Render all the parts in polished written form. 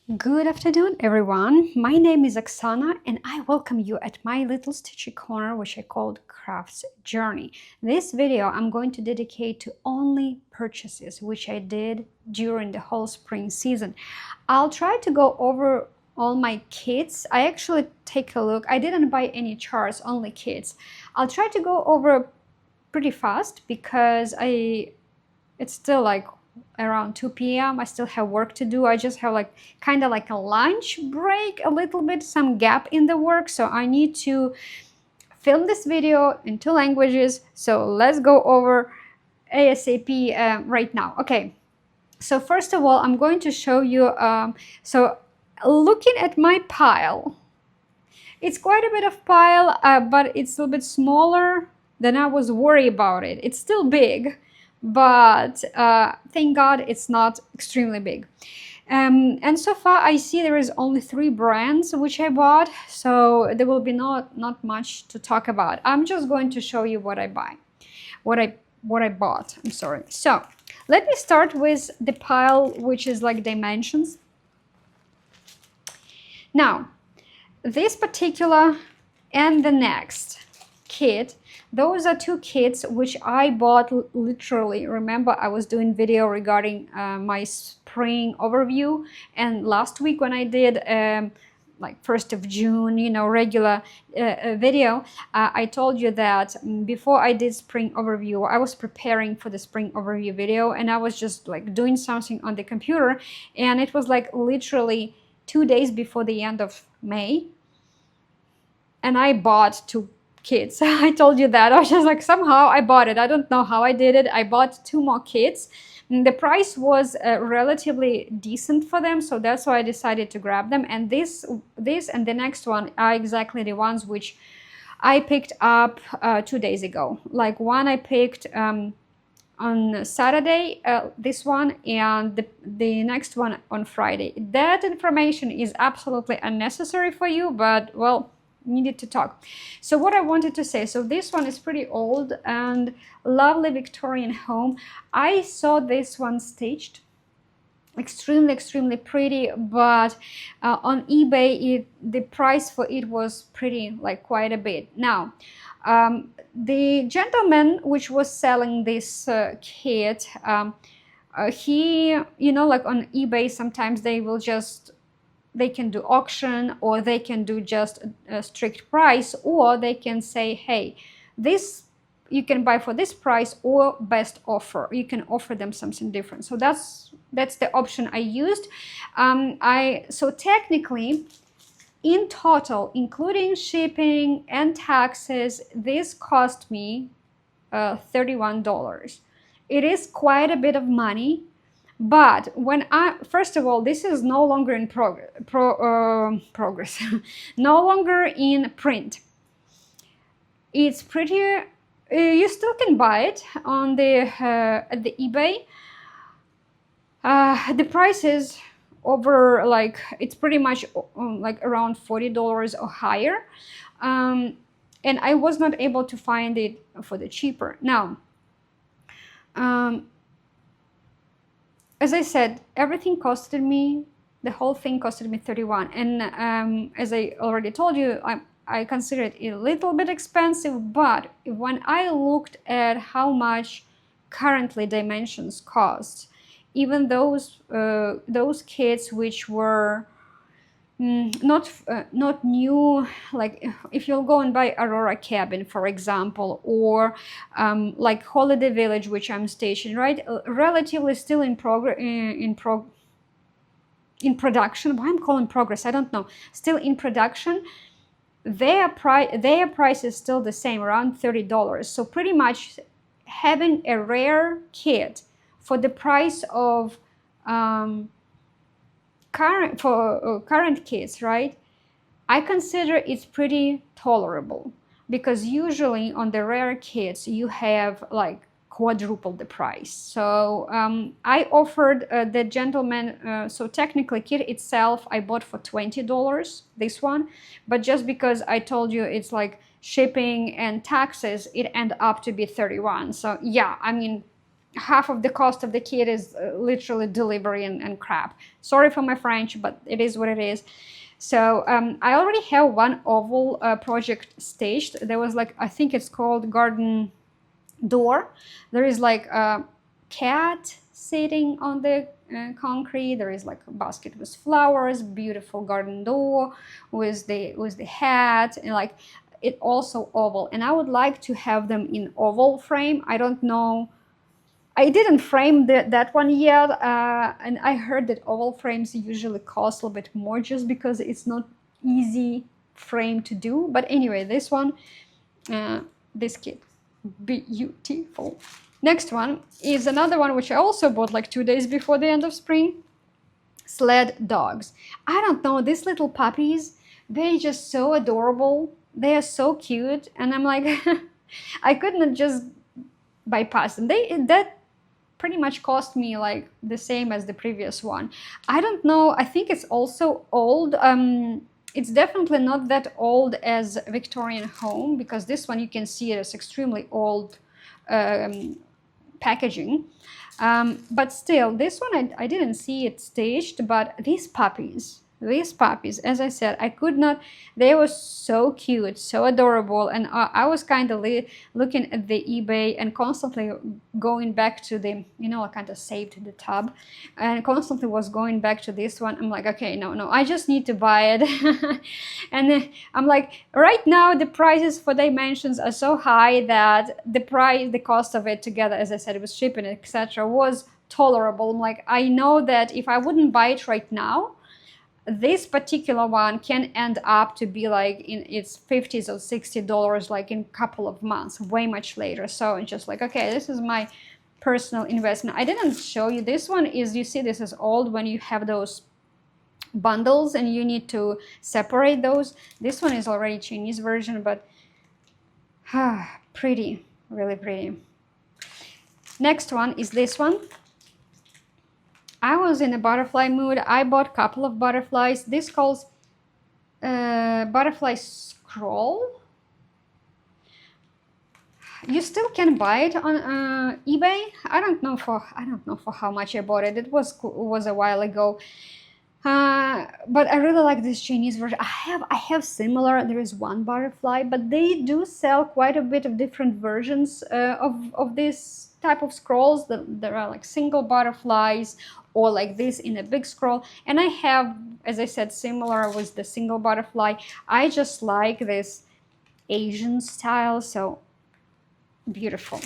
Good afternoon, everyone. My name is Oksana, and I welcome you at my little stitchy corner, which I called Crafts Journey. This video I'm going to dedicate to only purchases which I did during the whole spring season. I'll try to go over all my kits. I actually take a look. I didn't buy any charts, only kits. I'll try to go over pretty fast because it's still like around 2 p.m. I still have work to do. I just have like kind of like a lunch break, a little bit, some gap in the work. So I need to film this video in 2 languages. So let's go over ASAP right now. Okay. So first of all, I'm going to show you, so looking at my pile, it's quite a bit of pile, but it's a little bit smaller than I was worried about it. It's still big, but thank God it's not extremely big. And so far I see there is only 3 brands which I bought, so there will be not much to talk about. I'm just going to show you what I buy, what I bought. I'm sorry. So let me start with the pile which is like dimensions. Now, this particular and the next kit, those are 2 kits which I bought literally. Remember, I was doing video regarding my spring overview, and last week when I did like 1st of June, you know, regular video, I told you that before I did spring overview, I was preparing for the spring overview video, and I was just like doing something on the computer, and it was like literally 2 days before the end of May, and I bought 2 kits. I told you that. I was just like, somehow I bought it. I don't know how I did it. I bought 2 more kits. The price was relatively decent for them, so that's why I decided to grab them. And this and the next one are exactly the ones which I picked up 2 days ago. Like one I picked on Saturday, this one, and the next one on Friday. That information is absolutely unnecessary for you, but well, needed to talk. So what I wanted to say, so this one is pretty old and lovely Victorian home. I saw this one stitched, extremely pretty, but on eBay the price for it was pretty, like, quite a bit. Now the gentleman which was selling this kit, he, you know, like on eBay sometimes they can do auction, or they can do just a strict price, or they can say, hey, this you can buy for this price, or best offer. You can offer them something different. So that's the option I used. So technically, in total, including shipping and taxes, this cost me $31. It is quite a bit of money. But when first of all, this is no longer in progress, no longer in print. It's pretty, you still can buy it on at the eBay. The price is over, like, it's pretty much like around $40 or higher. And I was not able to find it for the cheaper. Now, as I said, everything costed me, the whole thing costed me $31. And as I already told you, I consider it a little bit expensive, but when I looked at how much currently dimensions cost, even those kits which were not new, like if you'll go and buy Aurora Cabin, for example, or like Holiday Village, which I'm stationed, right, relatively still in production. Why I'm calling progress, I don't know. Still in production, their price is still the same, around $30. So pretty much having a rare kit for the price of current kits, right, I consider it's pretty tolerable, because usually on the rare kits you have like quadruple the price. So I offered the gentleman, so technically kit itself I bought for $20, this one, but just because I told you it's like shipping and taxes, it ended up to be $31. So yeah, I mean, half of the cost of the kit is literally delivery and crap. Sorry for my French, but it is what it is. So I already have one oval project staged. There was like, I think it's called garden door. There is like a cat sitting on the concrete. There is like a basket with flowers, beautiful garden door with the hat, and like it also oval. And I would like to have them in oval frame. I don't know, I didn't frame that one yet, and I heard that oval frames usually cost a little bit more just because it's not easy frame to do. But anyway, this one, this kit, beautiful. Next one is another one which I also bought like 2 days before the end of spring. Sled dogs. I don't know, these little puppies, they're just so adorable. They are so cute, and I'm like, I couldn't just bypass them. That pretty much cost me like the same as the previous one. I don't know, I think it's also old. It's definitely not that old as Victorian home, because this one you can see it as extremely old packaging. But still, this one I didn't see it staged, but these puppies, as I said, I could not, they were so cute, so adorable. And I was kind of looking at the eBay and constantly going back to the, you know, I kind of saved the tab and constantly was going back to this one. I'm like, okay, no, I just need to buy it. And then I'm like, right now the prices for dimensions are so high that the cost of it together, as I said, with shipping, etc., was tolerable. I'm like, I know that if I wouldn't buy it right now, this particular one can end up to be like in its $50s or $60 like in a couple of months, way much later. So it's just like, okay, this is my personal investment. I didn't show you this one. Is, you see, this is old when you have those bundles and you need to separate those. This one is already Chinese version, but pretty, really pretty. Next one is this one. I was in a butterfly mood. I bought a couple of butterflies. This calls butterfly scroll. You still can buy it on eBay. I don't know for how much I bought it. It was a while ago. But I really like this Chinese version. I have similar. There is one butterfly, but they do sell quite a bit of different versions of this type of scrolls. There are like single butterflies, or like this in a big scroll. And I have, as I said, similar with the single butterfly. I just like this Asian style, so beautiful.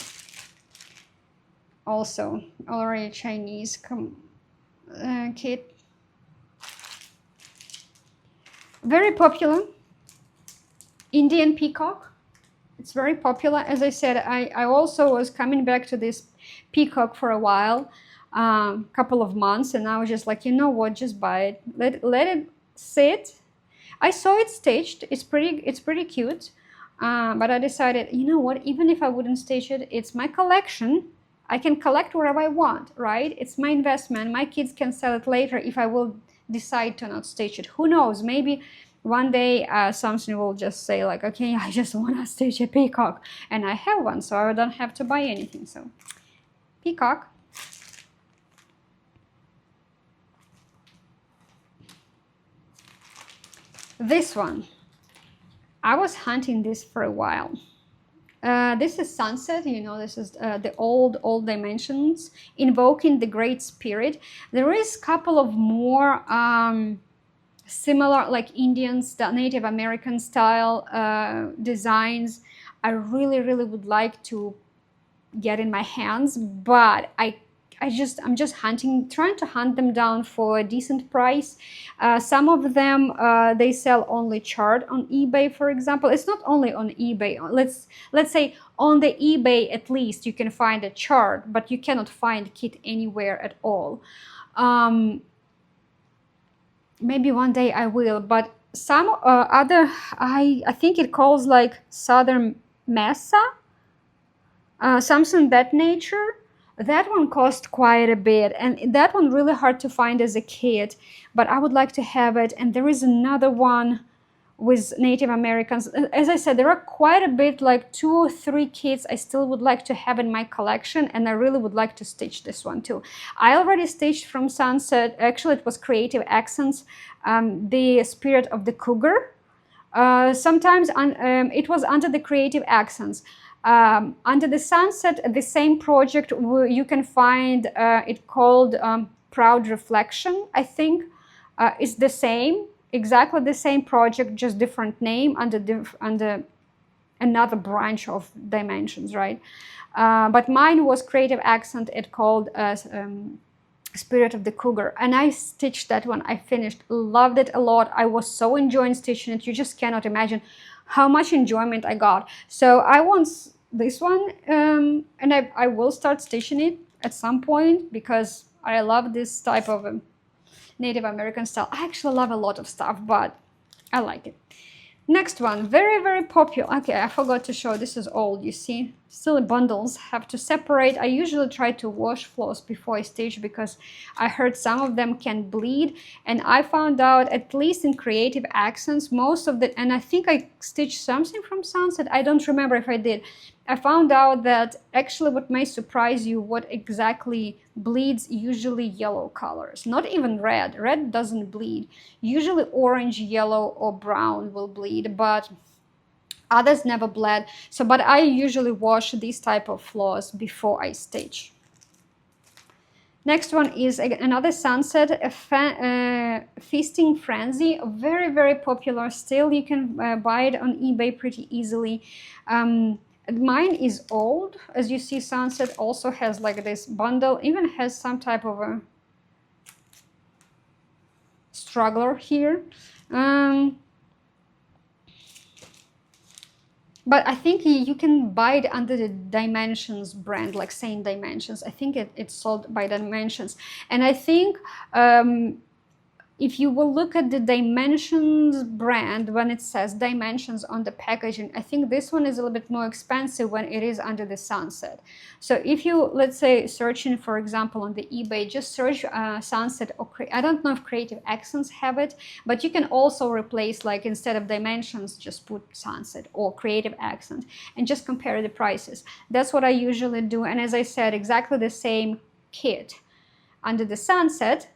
Also, already Chinese kit. Very popular. Indian peacock. It's very popular. As I said, I also was coming back to this peacock for a while, couple of months, and I was just like, you know what, just buy it. Let it sit. I saw it staged. It's pretty cute. But I decided, you know what, even if I wouldn't stage it, it's my collection. I can collect wherever I want, right? It's my investment. My kids can sell it later if I will decide to not stage it. Who knows? Maybe one day something will just say like, okay, I just want to stage a peacock, and I have one, so I don't have to buy anything. So peacock. This one, I was hunting this for a while. This is Sunset, you know, this is the old dimensions, invoking the Great Spirit. There is a couple of more similar, like Indian, Native American style designs. I really would like to get in my hands, but I'm just hunting, trying to hunt them down for a decent price. Some of them they sell only chart on eBay, for example. It's not only on eBay. Let's say on the eBay at least you can find a chart, but you cannot find kit anywhere at all. Maybe one day I will, but some other, I think it calls like Southern Mesa, something that nature. That one cost quite a bit, and that one really hard to find as a kit, but I would like to have it. And there is another one with Native Americans. As I said, there are quite a bit, like 2 or 3 kits I still would like to have in my collection, and I really would like to stitch this one too. I already stitched from Sunset, actually it was Creative Accents, the Spirit of the Cougar. Sometimes it was under the Creative Accents. Under the Sunset, the same project, you can find it called Proud Reflection, I think. It's the same, exactly the same project, just different name under another branch of Dimensions, right? But mine was Creative Accent. It called Spirit of the Cougar, and I stitched that one. I finished, loved it a lot. I was so enjoying stitching it. You just cannot imagine how much enjoyment I got. So I want this one, and I will start stitching it at some point because I love this type of Native American style. I actually love a lot of stuff, but I like it. Next one, very, very popular. Okay, I forgot to show. This is old, you see. Still bundles, have to separate. I usually try to wash floss before I stitch because I heard some of them can bleed. And I found out, at least in Creative Accents, most of the, and I think I stitched something from Sunset. I don't remember if I did. I found out that actually what may surprise you, what exactly bleeds, usually yellow colors, not even red. Red doesn't bleed. Usually orange, yellow, or brown will bleed, but others never bled. So, but I usually wash these type of floss before I stitch. Next one is another Sunset, Feasting Frenzy, very, very popular still. You can buy it on eBay pretty easily. Mine is old. As you see, Sunset also has like this bundle, even has some type of a straggler here. But I think you can buy it under the Dimensions brand, like Saint Dimensions. I think it's sold by Dimensions. And I think if you will look at the Dimensions brand, when it says Dimensions on the packaging, I think this one is a little bit more expensive when it is under the Sunset. So if you, let's say, searching, for example, on the eBay, just search Sunset, or I don't know if Creative Accents have it, but you can also replace, like, instead of Dimensions, just put Sunset or Creative Accent and just compare the prices. That's what I usually do. And as I said, exactly the same kit under the Sunset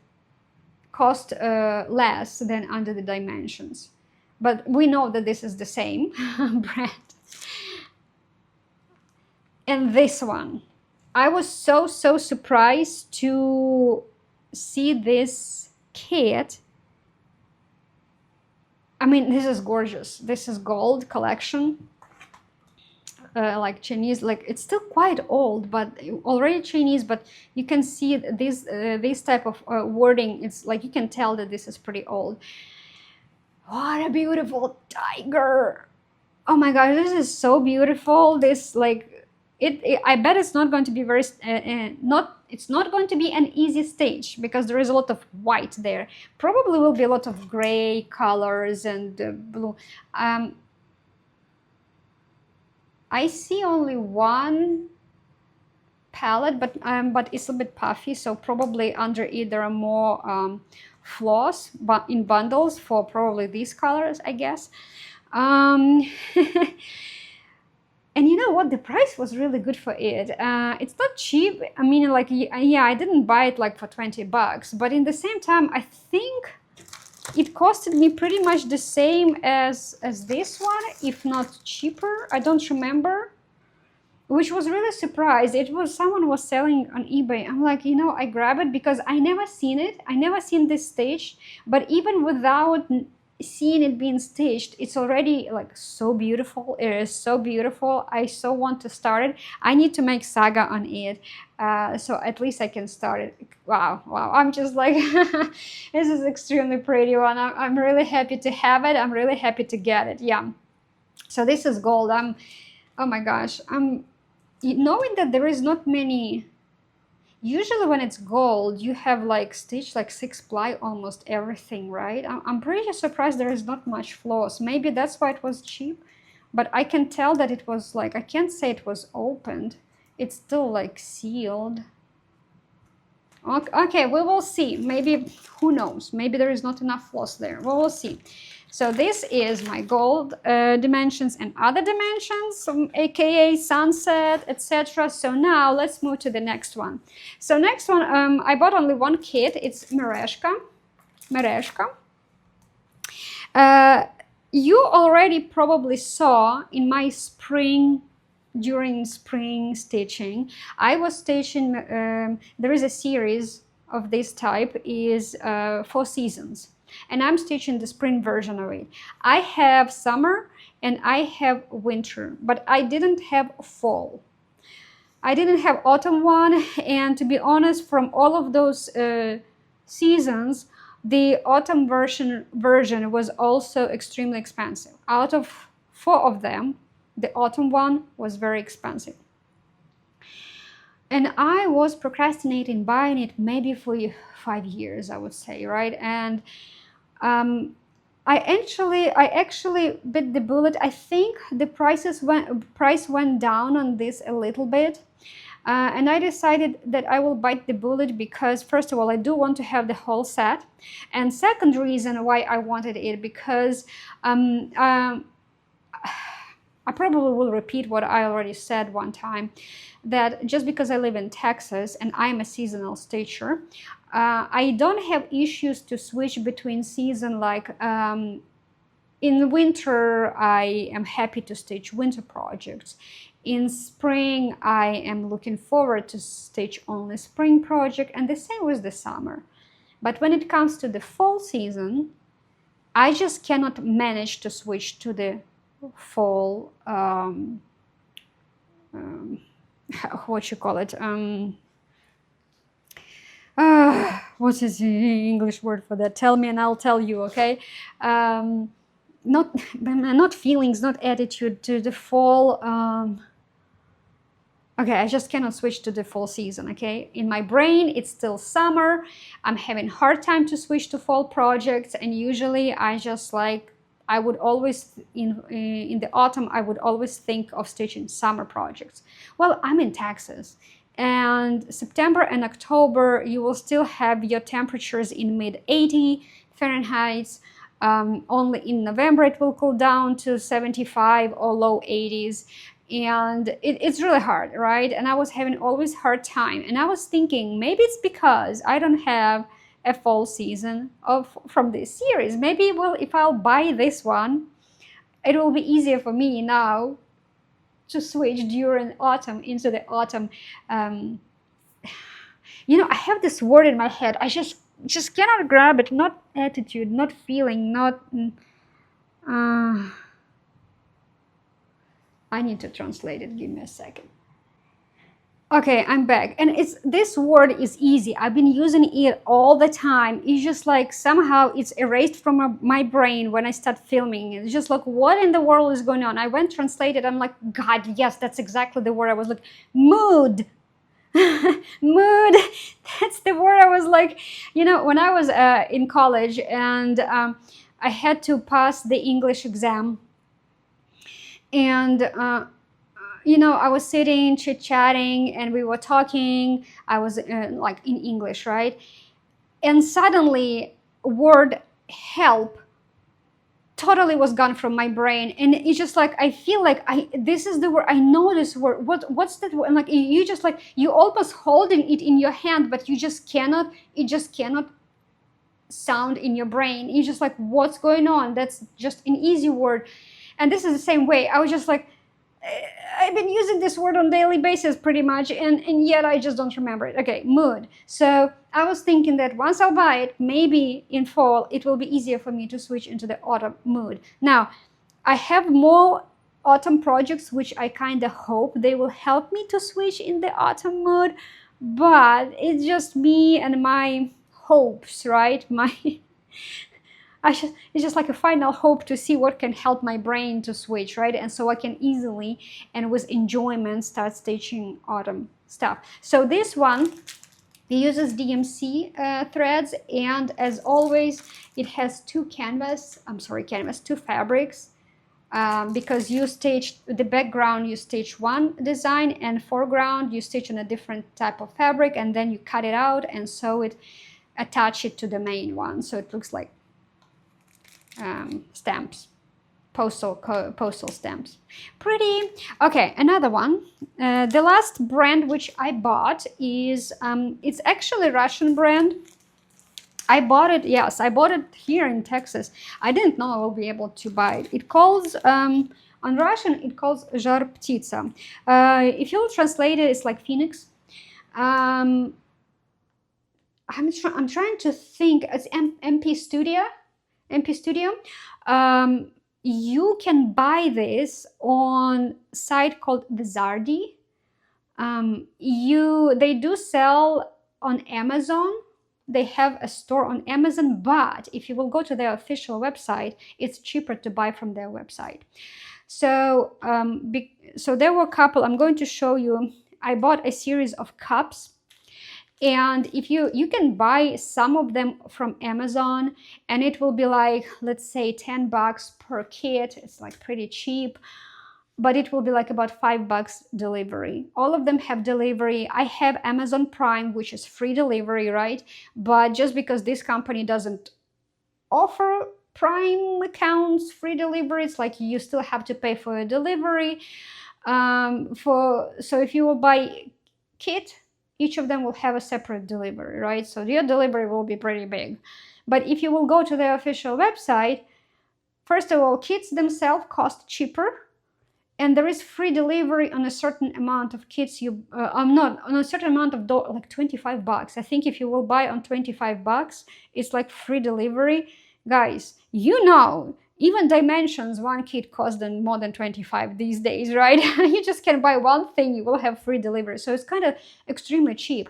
cost less than under the Dimensions, but we know that this is the same brand. And this one, I was so surprised to see this kit. I mean, this is gorgeous. This is gold collection, like Chinese, like it's still quite old, but already Chinese, but you can see this type of wording. It's like you can tell that this is pretty old. What a beautiful tiger. Oh my gosh, this is so beautiful. This, like, I bet it's not going to be very it's not going to be an easy stitch because there is a lot of white there. Probably will be a lot of gray colors and blue. I see only one palette, but it's a bit puffy, so probably under it there are more floss, but in bundles for probably these colors, I guess. And you know what? The price was really good for it. It's not cheap. I mean, like, yeah, I didn't buy it like for 20 bucks, but in the same time, I think it costed me pretty much the same as this one, if not cheaper. I don't remember, which was really surprised. It was, someone was selling on eBay. I'm like, you know, I grab it because I never seen it. I never seen this stitch, but even without seeing it being stitched, it's already like so beautiful. It is so beautiful. I so want to start it. I need to make saga on it, so at least I can start it. Wow, I'm just like this is extremely pretty one. I'm really happy to have it. I'm really happy to get it. Yeah, so this is gold. Oh my gosh, I'm knowing that there is not many. Usually when it's gold, you have like stitched like 6-ply almost everything, right? I'm pretty surprised there is not much floss. Maybe that's why it was cheap, but I can tell that it was like, I can't say it was opened. It's still like sealed. Okay, we will see. Maybe, who knows? Maybe there is not enough floss there. We will see. So this is my gold dimensions and other dimensions, aka sunset, etc. So now let's move to the next one. So next one, I bought only one kit. It's Mereshka. You already probably saw in my during spring stitching, I was stitching, there is a series of this type, is 4 seasons, and I'm stitching the spring version of it. I have summer and I have winter, but I didn't have fall. I didn't have autumn one, and to be honest, from all of those seasons, the autumn version was also extremely expensive. Out of 4 of them, the autumn one was very expensive. And I was procrastinating buying it maybe for 5 years, I would say, right? And I actually bit the bullet. I think the price went down on this a little bit. And I decided that I will bite the bullet because, first of all, I do want to have the whole set. And second reason why I wanted it, because I probably will repeat what I already said one time, that just because I live in Texas and I'm a seasonal stitcher, I don't have issues to switch between season. Like in winter, I am happy to stitch winter projects. In spring, I am looking forward to stitch only spring project, and the same with the summer. But when it comes to the fall season, I just cannot manage to switch to the fall, what you call it, what is the English word for that? Tell me and I'll tell you, okay? Not feelings, not attitude, to the fall. Okay, I just cannot switch to the fall season, okay? In my brain, it's still summer. I'm having a hard time to switch to fall projects, and usually I just like, I would always, in the autumn, I would always think of stitching summer projects. Well, I'm in Texas, and September and October, you will still have your temperatures in mid-80 Fahrenheit. Only in November, it will cool down to 75 or low 80s. And it's really hard, right? And I was having always hard time. And I was thinking, maybe it's because I don't have a fall season from this series. Maybe, well, if I'll buy this one, it will be easier for me now to switch during autumn into the autumn. You know, I have this word in my head. I just cannot grab it. Not attitude, not feeling, not... I need to translate it. Give me a second. Okay, I'm back. And this word is easy. I've been using it all the time. It's just like somehow it's erased from my brain when I start filming. It's just like, what in the world is going on? I went translated. I'm like, God, yes, that's exactly the word. I was like, mood. Mood. That's the word. I was like, you know, when I was in college and I had to pass the English exam. And, you know, I was sitting, chit-chatting, and we were talking. I was like in English, right? And suddenly, word help totally was gone from my brain. And it's just like, I feel like this is the word, I know this word. What's that word? And like, you just like, you almost holding it in your hand, but you just cannot, it just cannot sound in your brain. You're just like, what's going on? That's just an easy word. And this is the same way. I was just like, I've been using this word on a daily basis pretty much, and yet I just don't remember it. Okay, mood. So I was thinking that once I'll buy it, maybe in fall, it will be easier for me to switch into the autumn mood. Now, I have more autumn projects, which I kind of hope they will help me to switch in the autumn mood, but it's just me and my hopes, right? It's just like a final hope to see what can help my brain to switch, right? And so I can easily and with enjoyment start stitching autumn stuff. So this one, it uses DMC threads, and as always, it has two fabrics. because you stitch the background, you stitch one design, and foreground you stitch on a different type of fabric, and then you cut it out and sew it, attach it to the main one, so it looks like stamps, postal stamps. Pretty. Okay, another one. The last brand which I bought is it's actually a Russian brand. I bought it, yes, I bought it here in Texas. I didn't know I will be able to buy it. It calls, on Russian, it calls Zhar Ptitsa. If you'll translate it, it's like phoenix. I'm trying to think. It's MP Studio. MP Studio. You can buy this on a site called Vizardi. They do sell on Amazon. They have a store on Amazon, but if you will go to their official website, it's cheaper to buy from their website. So, so there were a couple. I'm going to show you. I bought a series of cups, and if you can buy some of them from Amazon, and it will be like, let's say, $10 per kit. It's like pretty cheap, but it will be like about $5 delivery. All of them have delivery. I have Amazon Prime, which is free delivery, right? But just because this company doesn't offer Prime accounts free delivery, it's like you still have to pay for a delivery. So if you will buy kit, each of them will have a separate delivery, right? So your delivery will be pretty big. But if you will go to their official website, first of all, kits themselves cost cheaper, and there is free delivery on a certain amount of kits. On a certain amount of like $25. I think if you will buy on $25, it's like free delivery. Guys, even dimensions, one kit costs them more than 25 these days, right? You just can buy one thing, you will have free delivery. So it's kind of extremely cheap.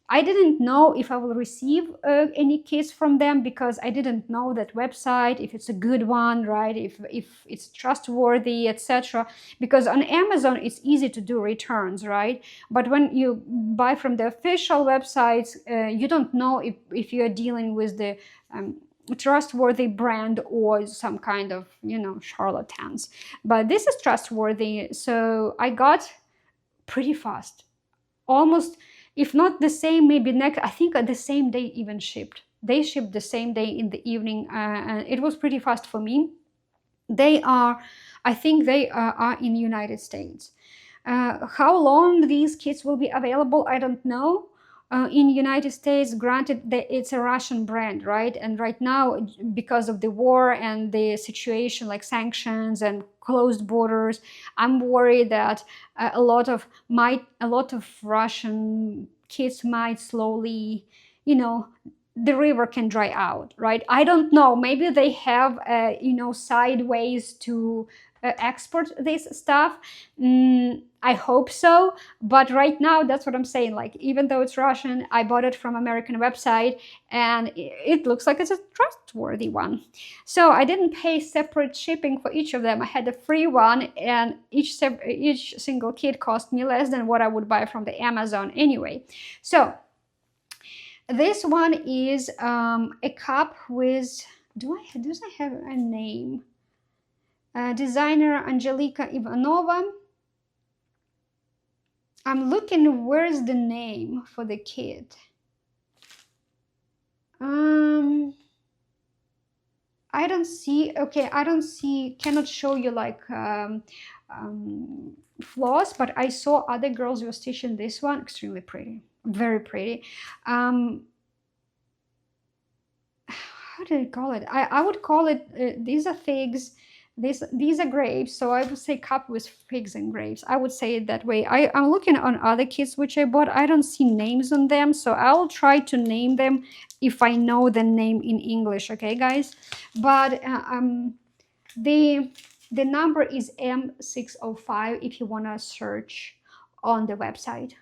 I didn't know if I will receive any kits from them because I didn't know that website, if it's a good one, right? If it's trustworthy, etc. Because on Amazon, it's easy to do returns, right? But when you buy from the official websites, you don't know if you're dealing with the trustworthy brand or some kind of, charlatans. But this is trustworthy, so I got pretty fast. Almost, if not the same, maybe next, I think the same day even shipped. They shipped the same day in the evening, and it was pretty fast for me. I think they are in the United States. How long these kits will be available, I don't know. In the United States, granted that it's a Russian brand, right? And right now, because of the war and the situation, like sanctions and closed borders, I'm worried that a lot of Russian kids might slowly, the river can dry out, right? I don't know. Maybe they have, sideways to export this stuff. I hope so, but right now that's what I'm saying. Like, even though it's Russian, I bought it from American website, and it looks like it's a trustworthy one. So I didn't pay separate shipping for each of them. I had a free one, and each single kit cost me less than what I would buy from the Amazon anyway. So this one is a cup with, does I have a name? Designer Angelika Ivanova. I'm looking, where's the name for the kit? I don't see, okay, cannot show you like floss, but I saw other girls were stitching this one. Extremely pretty, very pretty. How do I call it? I would call it, these are figs. These are grapes, so I would say cup with figs and grapes. I would say it that way. I'm looking on other kits which I bought. I don't see names on them, so I'll try to name them if I know the name in English, okay, guys? But the number is M605 if you want to search on the website.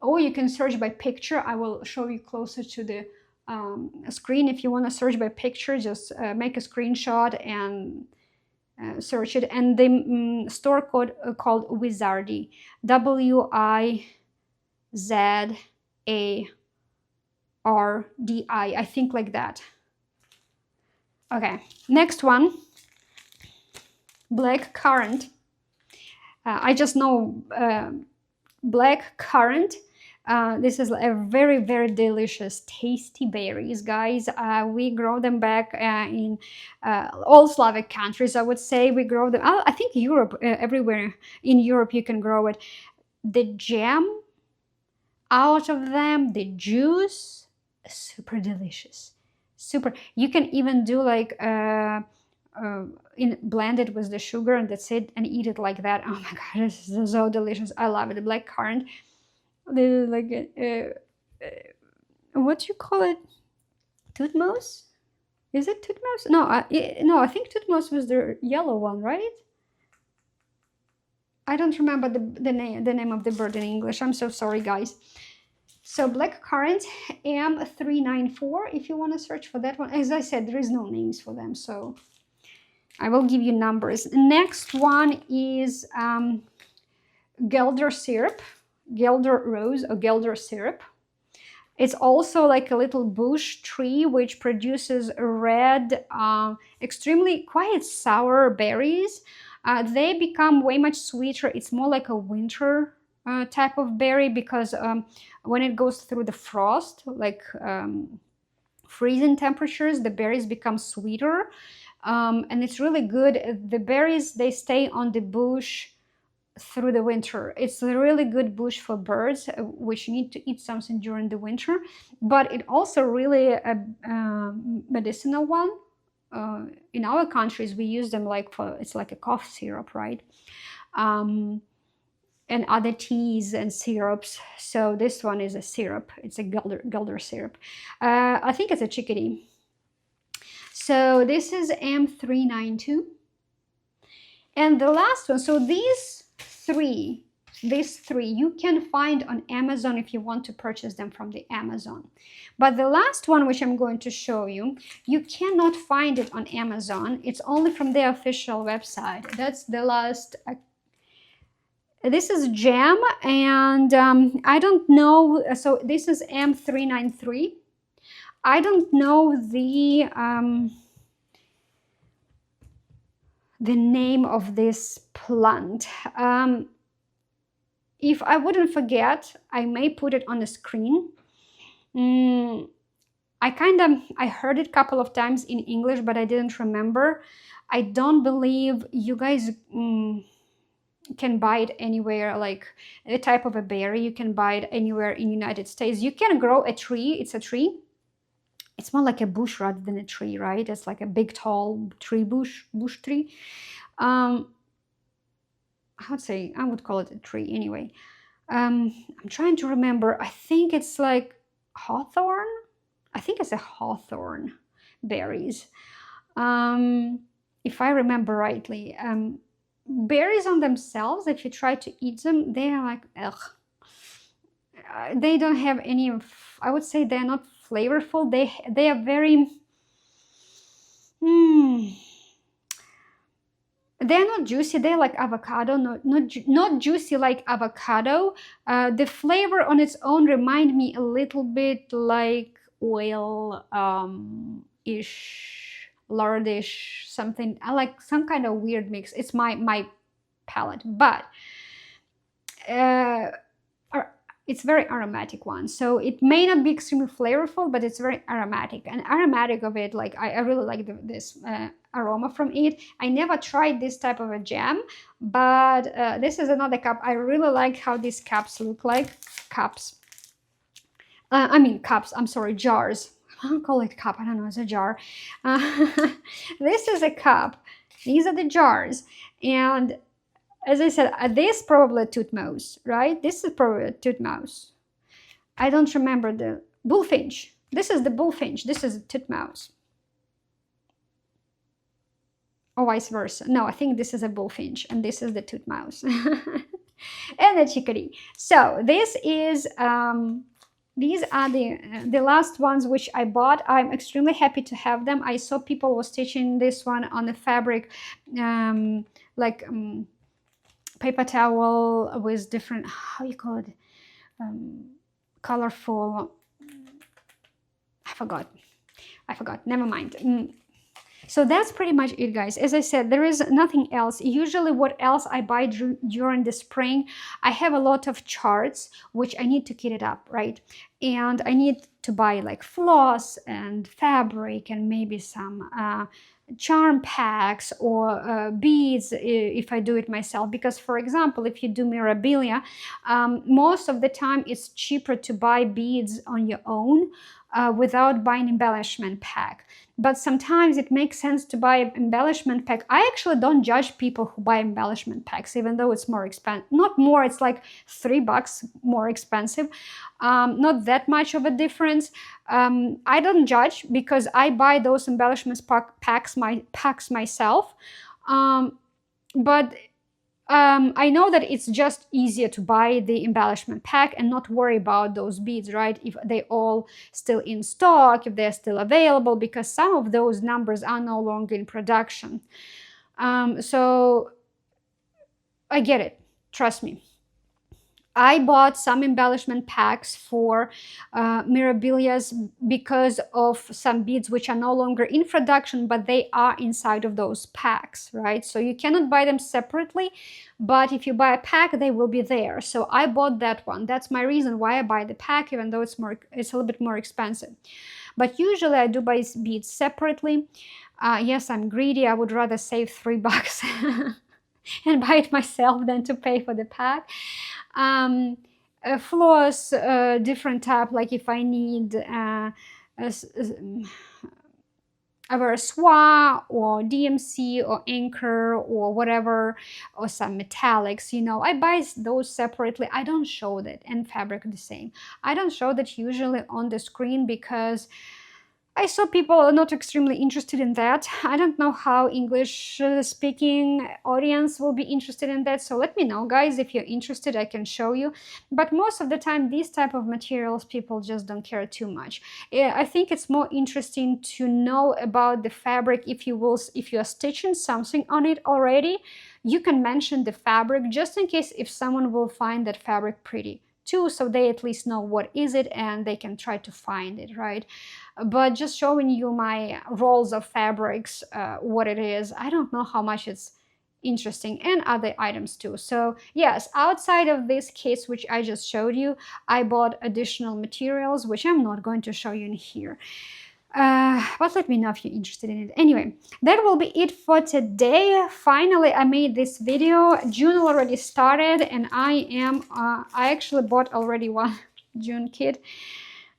Or you can search by picture. I will show you closer to the screen. If you want to search by picture, just make a screenshot and search it. And the store code called Wizardi, WIZARDI. I think like that. Okay, next one. black currant. I just know black currant. This is a very, very delicious, tasty berries, guys. We grow them back in all Slavic countries, I would say. We grow them. I think Europe, everywhere in Europe, you can grow it. The jam out of them, the juice, super delicious. Super. You can even do like blend it with the sugar and that's it, and eat it like that. Oh my god, this is so delicious. I love it. The black currant. This is like what you call it? Toothmose? Is it toothmose? No, no. I think toothmose was the yellow one, right? I don't remember the name of the bird in English. I'm so sorry, guys. So black currant M394. If you want to search for that one, as I said, there is no names for them, so I will give you numbers. Next one is Gelder syrup, Gelder rose or Gelder syrup. It's also like a little bush tree which produces red, extremely quite sour berries. They become way much sweeter. It's more like a winter type of berry because when it goes through the frost, like freezing temperatures, the berries become sweeter. And it's really good. The berries, they stay on the bush through the winter. It's a really good bush for birds which need to eat something during the winter, but it also really a medicinal one. In our countries we use them like for, it's like a cough syrup, right? And other teas and syrups. So this one is a syrup. It's a Gelder syrup. I think it's a chickadee. So this is M392. And the last one, so these three you can find on Amazon if you want to purchase them from the Amazon. But the last one, which I'm going to show you, you cannot find it on Amazon. It's only from their official website. That's the last. This is jam, and I don't know. So this is M393. I don't know the name of this plant. If I wouldn't forget, I may put it on the screen. I heard it a couple of times in English, but I didn't remember. I don't believe you guys can buy it anywhere, like a type of a berry. You can buy it anywhere in United States. You can grow a tree. It's a tree. It's more like a bush rather than a tree, right? It's like a big, tall tree, bush tree. I would call it a tree anyway. I'm trying to remember. I think it's like hawthorn. I think it's a hawthorn berries. If I remember rightly. Berries on themselves, if you try to eat them, they are like, ugh. They don't have any, I would say they're not flavorful. They are very, they're not juicy. They're like avocado, not juicy like avocado. The flavor on its own remind me a little bit like oil ish, lardish, something. I like some kind of weird mix. It's my palate, but it's very aromatic one. So it may not be extremely flavorful, but it's very aromatic. And aromatic of it, like I really like this aroma from it. I never tried this type of a jam, but this is another cup. I really like how these cups look like. Cups. I'm sorry, jars. I don't call it cup. I don't know. It's a jar. This is a cup. These are the jars. And as I said, this is probably a toothmose, right? This is probably a toothmose. I don't remember the bullfinch. This is the bullfinch. This is a toothmose. Or vice versa. No, I think this is a bullfinch and this is the toothmose. And a chickadee. So this is these are the last ones which I bought. I'm extremely happy to have them. I saw people were stitching this one on the fabric, paper towel with different, how you call it, colorful, I forgot, never mind. So that's pretty much it, guys. As I said, there is nothing else. Usually what else I buy during the spring, I have a lot of charts which I need to kit it up, right? And I need to buy like floss and fabric and maybe some charm packs or beads if I do it myself. Because for example, if you do memorabilia, most of the time it's cheaper to buy beads on your own without buying embellishment pack. But sometimes it makes sense to buy an embellishment pack. I actually don't judge people who buy embellishment packs, even though it's more expensive. Not more, it's like $3 more expensive. Not that much of a difference. I don't judge because I buy those embellishment packs myself. But I know that it's just easier to buy the embellishment pack and not worry about those beads, right? If they all still in stock, if they're still available, because some of those numbers are no longer in production. So I get it, trust me. I bought some embellishment packs for mirabilias because of some beads which are no longer in production, but they are inside of those packs, right? So you cannot buy them separately, but if you buy a pack, they will be there. So I bought that one. That's my reason why I buy the pack, even though it's a little bit more expensive. But usually I do buy beads separately. Yes, I'm greedy. I would rather save $3 and buy it myself than to pay for the pack. Floss, different type, like if I need a soie or DMC or anchor or whatever, or some metallics, you know, I buy those separately. I don't show that, and fabric the same. I don't show that usually on the screen because I saw people are not extremely interested in that. I don't know how English speaking audience will be interested in that. So let me know, guys, if you're interested, I can show you. But most of the time, these type of materials, people just don't care too much. I think it's more interesting to know about the fabric. If you are stitching something on it already, you can mention the fabric just in case if someone will find that fabric pretty too, so they at least know what is it and they can try to find it, right? But just showing you my rolls of fabrics, what it is, I don't know how much it's interesting, and other items too. So yes, outside of these kits which I just showed you, I bought additional materials which I'm not going to show you in here. But let me know if you're interested in it. Anyway, that will be it for today. Finally, I made this video. June already started, and I actually bought already one June kit,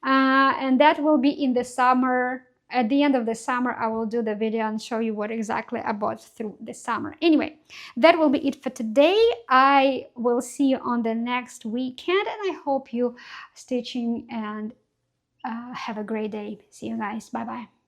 and that will be in the summer. At the end of the summer, I will do the video and show you what exactly I bought through the summer. Anyway, that will be it for today. I will see you on the next weekend, and I hope you stitching and have a great day. See you guys. Bye bye.